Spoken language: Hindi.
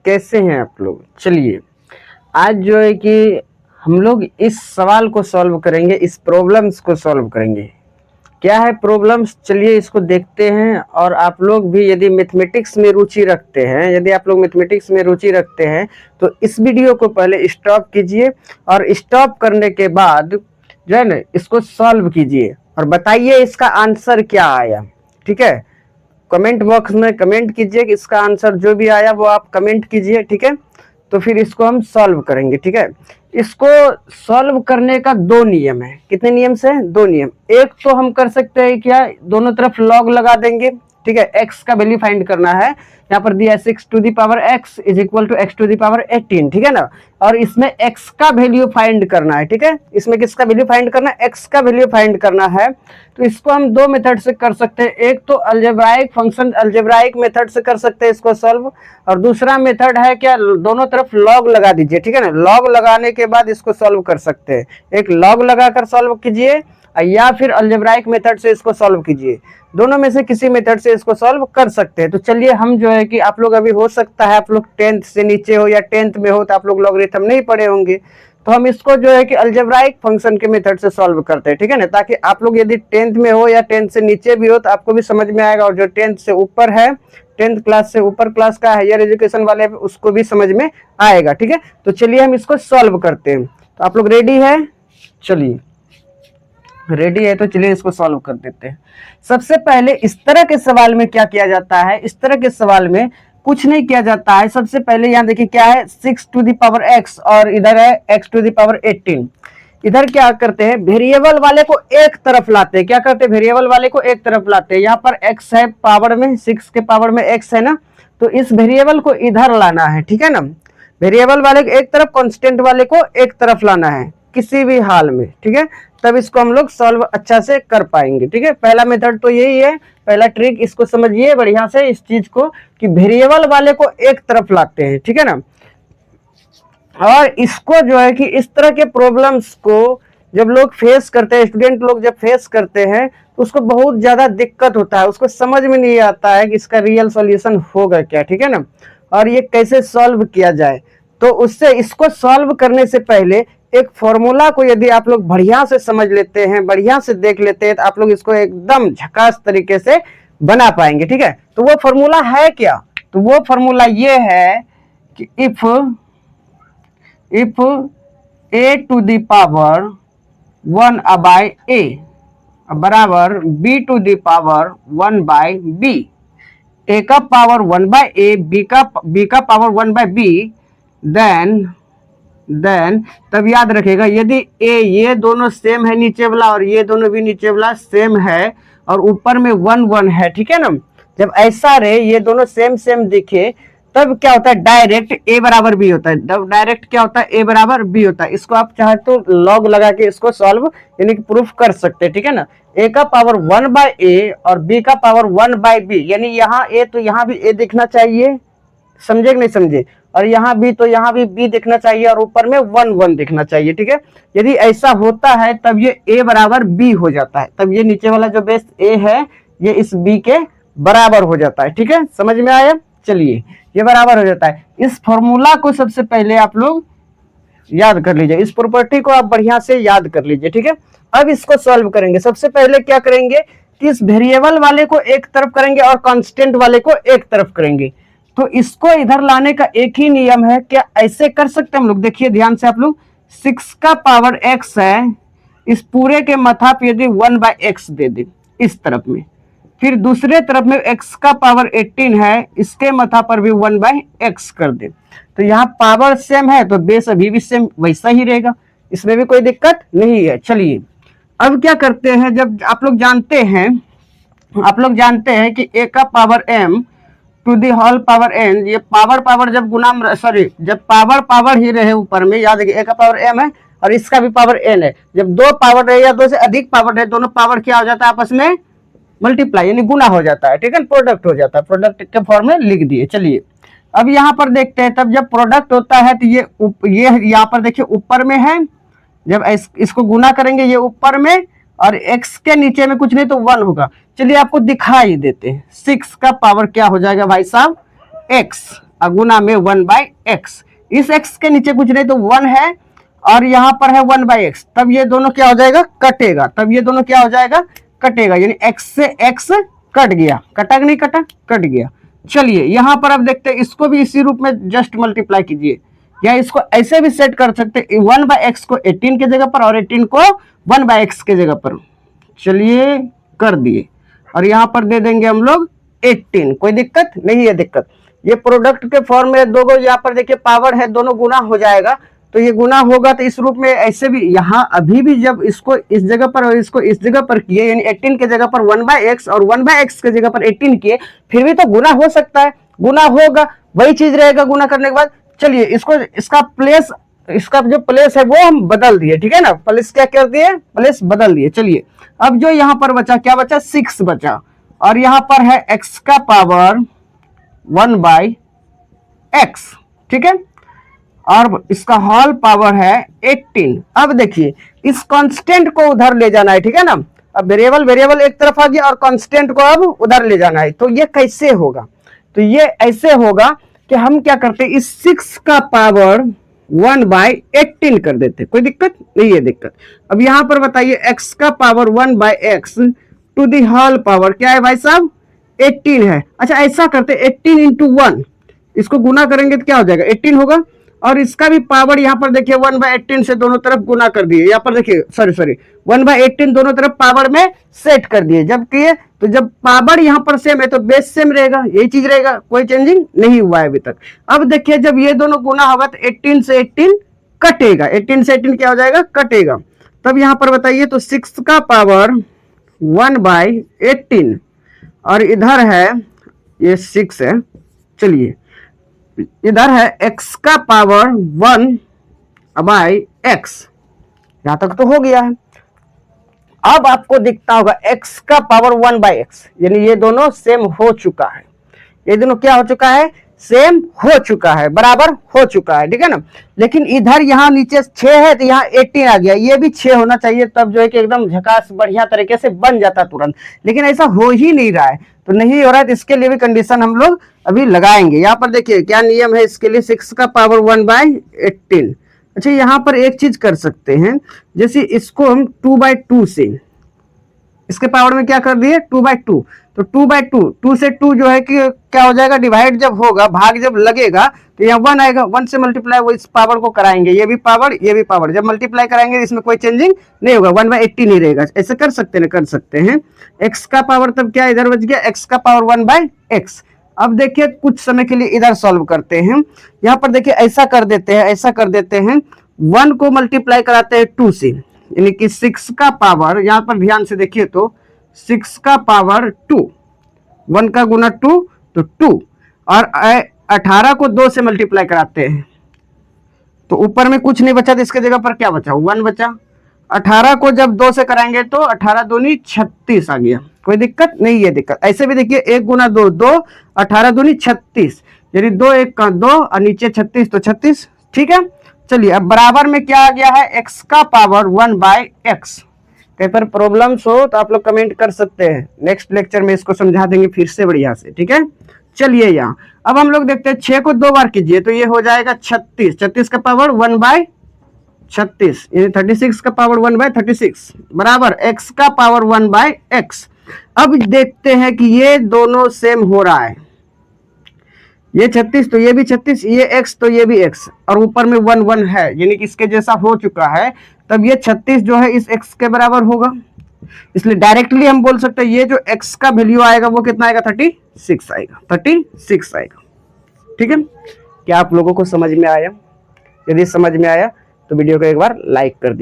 कैसे हैं आप लोग। चलिए आज जो है कि हम लोग इस सवाल को सॉल्व करेंगे, इस प्रॉब्लम्स को सॉल्व करेंगे। क्या है प्रॉब्लम्स, चलिए इसको देखते हैं। और आप लोग भी यदि मैथमेटिक्स में रुचि रखते हैं, तो इस वीडियो को पहले स्टॉप कीजिए और स्टॉप करने के बाद जो है ना इसको सॉल्व कीजिए और बताइए इसका आंसर क्या आया। ठीक है, कमेंट बॉक्स में कमेंट कीजिए कि इसका आंसर जो भी आया वो आप कमेंट कीजिए। ठीक है, तो फिर इसको हम सॉल्व करेंगे। ठीक है, इसको सॉल्व करने का दो नियम है। कितने नियम से? दो नियम। एक तो हम कर सकते हैं क्या, दोनों तरफ लॉग लगा देंगे। ठीक है, x का वैल्यू फाइंड करना है। यहाँ पर दिया है 6 to the power x is equal to x to the power 18। ठीक है ना, और इसमें x का वैल्यू फाइंड करना है। ठीक है, इसमें किसका वैल्यू फाइंड करना है? x का वैल्यू फाइंड करना है। तो इसको हम दो मेथड से कर सकते हैं। एक तो अलजेब्राइक फंक्शन, अलजेब्राइक मेथड से कर सकते हैं इसको सॉल्व, और दूसरा मेथड है क्या, दोनों तरफ लॉग लगा दीजिए। ठीक है ना, लॉग लगाने के बाद इसको सॉल्व कर सकते हैं। एक लॉग लगाकर सॉल्व कीजिए या फिर अलजेब्राइक मेथड से इसको सॉल्व कीजिए। दोनों में से किसी मेथड से इसको सॉल्व कर सकते हैं। तो चलिए हम जो है कि आप लोग अभी हो सकता है आप लोग 10th से नीचे हो या 10th में हो तो आप लोग लॉगरिथम नहीं पढ़े होंगे, तो हम इसको जो है कि अलजेब्राइक फंक्शन के मेथड से सॉल्व करते हैं। ठीक है ना, ताकि आप लोग यदि 10th में हो या 10th से नीचे भी हो तो आपको भी समझ में आएगा, और जो 10th से ऊपर है, 10th क्लास से ऊपर क्लास का हायर एजुकेशन वाले उसको भी समझ में आएगा। ठीक है, तो चलिए हम इसको सॉल्व करते हैं। तो आप लोग रेडी है? चलिए रेडी है तो चलिए इसको सॉल्व कर देते हैं। सबसे पहले इस तरह के सवाल में क्या किया जाता है, इस तरह के सवाल में कुछ नहीं किया जाता है। सबसे पहले यहाँ देखिए क्या है, 6 टू दी पावर x और इधर है x टू दी पावर 18। इधर क्या करते हैं, वेरिएबल वाले को एक तरफ लाते हैं। क्या करते हैं, वेरिएबल वाले को एक तरफ लाते हैं। यहाँ पर x है पावर में, 6 के पावर में x है ना, तो इस वेरिएबल को इधर लाना है। ठीक है ना, वेरिएबल वाले को एक तरफ, कांस्टेंट वाले को एक तरफ लाना है किसी भी हाल में। ठीक है, तब इसको हम लोग सॉल्व अच्छा से कर पाएंगे। ठीक है, पहला मेथड तो यही है, पहला ट्रिक इसको समझिए बढ़िया से इस चीज को कि वेरिएबल वाले को एक तरफ लाते हैं। ठीक है ना, और इसको जो है कि इस तरह के प्रॉब्लम्स को जब लोग फेस करते हैं, स्टूडेंट लोग जब फेस करते हैं तो उसको बहुत ज्यादा दिक्कत होता है, उसको समझ में नहीं आता है कि इसका रियल सॉल्यूशन होगा क्या। ठीक है ना, और ये कैसे सॉल्व किया जाए। तो उससे इसको सॉल्व करने से पहले एक फॉर्मूला को यदि आप लोग बढ़िया से समझ लेते हैं, बढ़िया से देख लेते हैं, तो आप लोग इसको एकदम झकास तरीके से बना पाएंगे। ठीक है, तो वो फॉर्मूला है क्या? तो वो फॉर्मूला ये है कि if a to the power 1/a बराबर b to the power 1/b, a का पावर 1/a, b का पावर 1/b, देन तब याद रखेगा यदि a ये दोनों सेम है नीचे वाला और ये दोनों भी नीचे वाला सेम है और ऊपर में 1 1 है। ठीक है ना, जब ऐसा रहे ये दोनों सेम सेम दिखे तब क्या होता है, डायरेक्ट a बराबर b होता है। डायरेक्ट क्या होता है, a बराबर b होता है। इसको आप चाहे तो लॉग लगा के इसको सॉल्व यानी कि प्रूफ कर सकते हैं। ठीक है ना, a का पावर 1/a और b का पावर 1/b, यानी यहाँ a तो यहाँ भी a दिखना चाहिए, समझे कि नहीं समझे, और यहाँ भी तो यहाँ भी b दिखना चाहिए और ऊपर में 1 1 दिखना चाहिए। ठीक है, यदि ऐसा होता है तब ये a बराबर b हो जाता है, तब ये नीचे वाला जो बेस a है ये इस b के बराबर हो जाता है। ठीक है, समझ में आया? चलिए ये बराबर हो जाता है। इस फॉर्मूला को सबसे पहले आप लोग याद कर लीजिए, इस प्रॉपर्टी को आप बढ़िया से याद कर लीजिए। ठीक है, अब इसको सॉल्व करेंगे। सबसे पहले क्या करेंगे कि इस वेरिएबल वाले को एक तरफ करेंगे और कांस्टेंट वाले को एक तरफ करेंगे। तो इसको इधर लाने का एक ही नियम है। क्या ऐसे कर सकते हैं हम लोग? देखिए ध्यान से आप लोग, 6 का पावर x है, इस पूरे के माथा पे यदि 1/x दे दे इस तरफ में, फिर दूसरे तरफ में x का पावर 18 है, इसके माथा पर भी 1/x कर दे, तो यहाँ पावर सेम है तो बेस अभी भी सेम वैसा ही रहेगा, इसमें भी कोई दिक्कत नहीं है। चलिए अब क्या करते हैं, जब आप लोग जानते हैं कि a का power m to the whole power n, ये पावर जब गुना जब पावर ही रहे ऊपर में, याद रखिए a का पावर m है और इसका भी पावर n है। जब दो पावर रहे या दो से अधिक पावर रहे, दोनों पावर क्या हो जाता है, आपस में मल्टीप्लाई यानी गुना हो जाता है। ठीक है, प्रोडक्ट हो जाता है, प्रोडक्ट के फॉर्म में लिख दिए। चलिए अब यहाँ पर देखते हैं, तब जब प्रोडक्ट होता है तो ये यहाँ पर देखिए ऊपर में है, जब इसको गुना करेंगे ये ऊपर में और x के नीचे में कुछ नहीं तो 1 होगा। चलिए आपको दिखाई देते हैं, 6 का पावर क्या हो जाएगा भाई साहब, x। गुना में 1/x। इस x के नीचे कुछ नहीं तो 1 है और यहाँ पर है 1/x, तब ये दोनों क्या हो जाएगा, कटेगा। तब ये दोनों क्या हो जाएगा, कटेगा, यानी x से x कट गया, कटा नहीं कटा, कट गया। चलिए यहाँ पर अब देखते हैं, इसको भी इसी रूप में जस्ट मल्टीप्लाई कीजिए, या इसको ऐसे भी सेट कर सकते 1/x को 18 के जगह पर और 18 को 1/x के जगह पर। चलिए कर दिए, और यहाँ पर दे देंगे हम लोग 18, कोई दिक्कत नहीं है। दिक्कत ये प्रोडक्ट के फॉर्म में दो यहाँ पर देखिए पावर है, दोनों गुना हो जाएगा, तो ये गुना होगा तो इस रूप में ऐसे भी यहाँ अभी भी जब इसको इस जगह पर और इसको इस जगह पर किए, यानी 18 के जगह पर 1/x और 1/x के जगह पर 18 किए, फिर भी तो गुना हो सकता है, गुना होगा, वही चीज रहेगा गुना करने के बाद। चलिए इसको इसका प्लेस, इसका जो प्लेस है वो हम बदल दिए, ठीक है ना, प्लेस क्या कर दिए, प्लेस बदल दिए। चलिए अब जो यहाँ पर बचा, क्या बचा, 6 बचा, और यहाँ पर है x का पावर 1/x, ठीक है, और इसका होल पावर है 18। अब देखिए इस कांस्टेंट को उधर ले जाना है, ठीक है ना। अब वेरिएबल वेरिएबल एक तरफ आ गया और कांस्टेंट को अब उधर ले जाना है, तो ये कैसे होगा, तो ये ऐसे होगा कि हम क्या करते, इस 6 का पावर 1/18 कर देते, कोई दिक्कत नहीं है। दिक्कत अब यहां पर बताइए, x का power 1/x to the whole power क्या है भाई साहब, 18 है। अच्छा ऐसा करते 18 इंटू 1, इसको गुना करेंगे तो क्या हो जाएगा, 18 होगा, और इसका भी पावर यहाँ पर देखिए 1/18 से दोनों तरफ गुना कर दिए, यहाँ पर देखिए सॉरी 1/18 दोनों तरफ पावर में सेट कर दिए। जब किए तो जब पावर यहाँ पर सेम है तो बेस सेम रहेगा, यही चीज रहेगा, कोई चेंजिंग नहीं हुआ है अभी तक। अब देखिए जब ये दोनों गुना होगा तो 18 से 18 कटेगा, 18 से 18 क्या हो जाएगा, कटेगा। तब यहाँ पर बताइए तो 6 का पावर 1/18 और इधर है ये 6 है, चलिए इधर है x का पावर 1/x, यहां तक तो हो गया है। अब आपको दिखता होगा x का पावर 1/x, यानी ये दोनों सेम हो चुका है, ये दोनों क्या हो चुका है, सेम हो चुका है, बराबर हो चुका है, ठीक है ना। लेकिन इधर यहाँ नीचे 6 है तो यहाँ 18 आ गया, ये भी 6 होना चाहिए, तब जो है कि एकदम झकास बढ़िया तरीके से बन जाता तुरंत, लेकिन ऐसा हो ही नहीं रहा है, तो नहीं हो रहा है, तो इसके लिए भी कंडीशन हम लोग अभी लगाएंगे। यहाँ पर देखिए क्या नियम है इसके लिए, 6 का पावर 1/18। अच्छा यहाँ पर एक चीज कर सकते हैं, जैसे इसको हम 2/2 से इसके पावर में क्या कर दिए, 2/2, तो 2/2, 2 से 2 जो है कि क्या हो जाएगा, डिवाइड जब होगा, भाग जब लगेगा तो यहाँ 1 आएगा, 1 से मल्टीप्लाई वो इस पावर को कराएंगे, ये भी पावर ये भी पावर, जब मल्टीप्लाई कराएंगे इसमें कोई चेंजिंग नहीं होगा, 1/18 ही रहेगा। ऐसे कर सकते हैं, कर सकते हैं। x का पावर तब क्या इधर बच गया, x का पावर 1/x। अब देखिए कुछ समय के लिए इधर सॉल्व करते हैं, यहाँ पर देखिए ऐसा कर देते हैं, ऐसा कर देते हैं, 1 को मल्टीप्लाई कराते हैं 2 से, यानी कि 6 का पावर, यहाँ पर ध्यान से देखिए तो 6 का पावर 2, 1 का गुना 2 तो 2, और 18 को 2 से मल्टीप्लाई कराते हैं तो ऊपर में कुछ नहीं बचा, तो इसके जगह पर क्या बचा, 1 बचा। 18 को जब 2 से कराएंगे तो 18 दूनी 36 आ गया, कोई दिक्कत नहीं है। दिक्कत ऐसे भी देखिए 1 गुना 2 2, 18 दूनी 36, यानी 2 1 का 2 और नीचे 36 तो 36, ठीक है। चलिए अब बराबर में क्या आ गया है, x का पावर 1/x। कहीं पर प्रॉब्लम्स हो तो आप लोग कमेंट कर सकते हैं, नेक्स्ट लेक्चर में इसको समझा देंगे फिर से बढ़िया से, ठीक है। चलिए यहाँ अब हम लोग देखते हैं, 6 को 2 बार कीजिए तो ये हो जाएगा 36, 36 का पावर 1/36, यानी 36 का पावर 1/36 बराबर x का पावर 1/x। अब देखते हैं कि ये दोनों सेम हो रहा है, ये 36 तो ये भी 36, ये x तो ये भी x, और ऊपर में 1 1 है, यानी कि इसके जैसा हो चुका है, तब ये 36 जो है इस x के बराबर होगा। इसलिए डायरेक्टली हम बोल सकते हैं ये जो x का वैल्यू आएगा वो कितना आएगा, 36 आएगा, 36 आएगा, ठीक है। क्या आप लोगों को समझ में आया? यदि समझ में आया तो वीडियो को एक बार लाइक कर दीजिए।